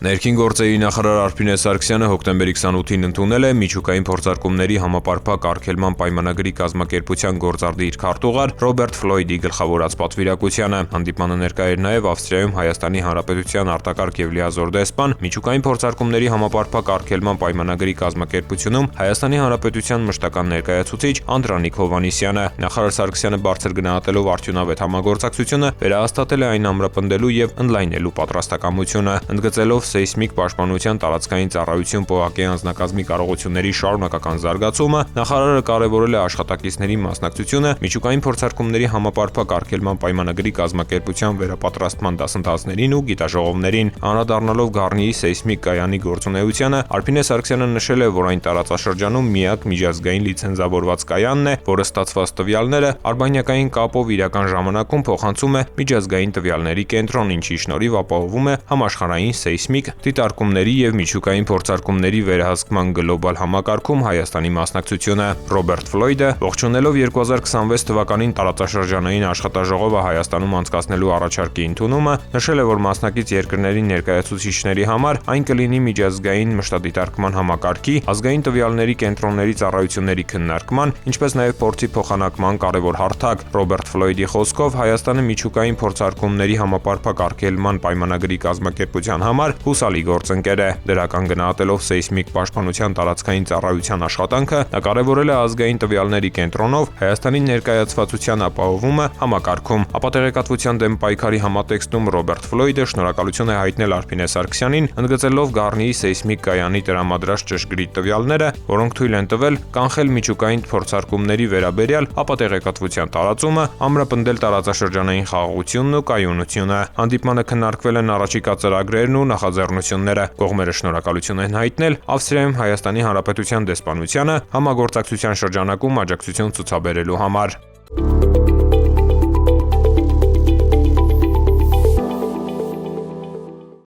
Ներքին գործերի նախարար Արփինե Սարգսյանը հոկտեմբերի 28-ին ընդունել է միջուկային փորձարկումների համապարփակ արգելման պայմանագրի կազմակերպության գործարդի իր քարտուղար Ռոբերտ Ֆլոյդի գլխավորած պատվիրակությանը։ Հանդիպմանը ներկա էր նաև Ավստրիայում Հայաստանի Հանրապետության արտակարգ եւ լիազոր դեսպան, միջուկային փորձարկումների համապարփակ արգելման պայմանագրի կազմակերպությունում Հայաստանի Հանրապետության մշտական ներկայացուցիչ Անդրանիկ Հովհաննիսյանը։ Նախարար Սարգսյանը բարձր գնահատելով արդյունավետ համագործակցությունը վերահաստատել է այն ամրապնդելու եւ ընդլայնելու պատրաստակամությունը, ընդգծելով սեյսմիկ պաշտպանության տարածքային ծառայություն ՊՕԱԿ-ի անձնակազմի կարողությունների շարունակական զարգացումը, նախարարը կարևորել է աշխատակիցների մասնակցությունը միջուկային փորձարկումների համապարփակ արգելման պայմանագրի կազմակերպության վերապատրաստման դասընթացներին ու գիտաժողովներին։ Անդրադառնալով Գառնիի սեյսմիկ կայանի գործունեությանը, Արփինե Սարգսյանը նշել է, որ այն տարածաշրջանում միակ միջազգային լիցենզավորված կայանն է, որը ստացված տվյալները արբանյակային կապով իրական ժամանակում փոխանցում է միջազգային տվյալների կենտրոն, ինչի շնորհիվ ապահովում է համաշխարհային սեյսմիկ դիտարկումների եւ միջուկային փորձարկումների վերահսկման գլոբալ համակարգում Հայաստանի մասնակցությունը։ Ռոբերտ Ֆլոյդը, ողջունելով 2026 թվականին տարածաշրջանային աշխատաժողովը Հայաստանում անցկացնելու առաջարկի ընդունումը, նշել է, որ մասնակից երկրների ներկայացուցիչների համար այն կլինի միջազգային մշտադիտարկման համակարգի, ազգային տվյալների կենտրոնների ծառայությունների քննարկման, ինչպես նաև փորձի փոխանակման կարևոր հարթակ։ Ռոբերտ Ֆլոյդի խոսքով Հայաստանը միջուկային փորձարկումների համապարփակ արգելման պայմանագրի կազմակերպության համար հուսալի գործընկեր է։ Դրական գնահատելով սեյսմիկ պաշտպանության տարածքային ծառայության աշխատանքը, նա կարևորել է ազգային տվյալների կենտրոնով Հայաստանի ներկայացվածության ապահովումը համակարգում։ Ապատեղեկատվության դեմ պայքարի համատեքստում Ռոբերտ Ֆլոյդը շնորհակալություն է հայտնել Արփինե Սարգսյանին, ընդգծելով Գառնիի սեյսմիկ կայանի տրամադրած ճշգրիտ տվյալները, որոնք թույլ են տվել կանխել միջուկային փորձարկումների վերաբերյալ ապատեղեկատվության տարածումը, ամրապնդել տարածաշրջանային խաղաղությունն ու կայունությունը։ Հանդիպմանը քննարկվել են առաջիկա ծրագրերն ու նախաձեռնությունները։ Կողմերը շնորհակալություն են հայտնել Ավստրիայում Հայաստանի Հանրապետության դեսպանությանը համագործակցության շրջանակում աջակցություն ցուցաբերելու համար։